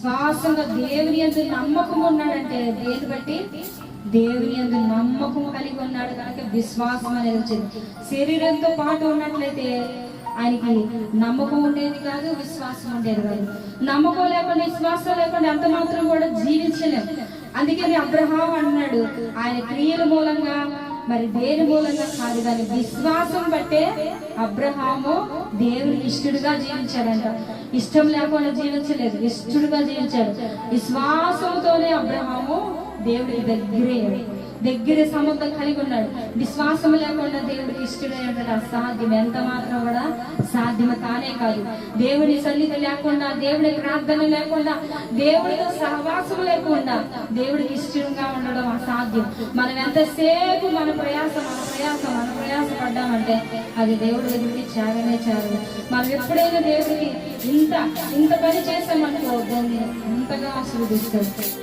విశ్వాసంగా దేవుని యందు నమ్మకం ఉన్నాడంటే దేని బట్టి? దేవుని యందు నమ్మకం కలిగి ఉన్నాడు కనుక విశ్వాసం అనేది వచ్చింది. శరీరంతో పాటు ఉన్నట్లయితే ఆయనకి నమ్మకం ఉండేది కాదు, విశ్వాసం ఉండేది కాదు. నమ్మకం లేకుండా విశ్వాసం లేకుండా అంత మాత్రం కూడా జీవించలేము. అందుకని అబ్రహాం అన్నాడు, ఆయన క్రియల మూలంగా మరి దేని మూలంగా కాదు కానీ విశ్వాసం బట్టే అబ్రహాము దేవుని ఇష్టడుగా జీవించాడంట. ఇష్టం లేకుండా జీవించలేదు, ఇష్టడుగా జీవించాడు. విశ్వాసంతోనే అబ్రహాము దేవుడికి దగ్గర సంబంధం కలిగి ఉన్నాడు. విశ్వాసం లేకుండా దేవుడికి ఇష్టడైనట్టు అసాధ్యం, ఎంత మాత్రం కూడా సాధ్యం కానే కాదు. దేవుని సన్నిధి లేకుండా, దేవుడి ప్రార్థన లేకుండా, దేవుడితో సహవాసం లేకుండా దేవుడికి ఇష్టంగా ఉండడం అసాధ్యం. మనం ఎంతసేపు మన ప్రయాస పడ్డామంటే అది దేవుడి దగ్గరికి చేరనే చేరదు. మనం ఎప్పుడైనా దేవుడికి ఇంత పని చేసామనుకో దాన్ని ఇంతగా ఆశీర్వదిస్తాడు.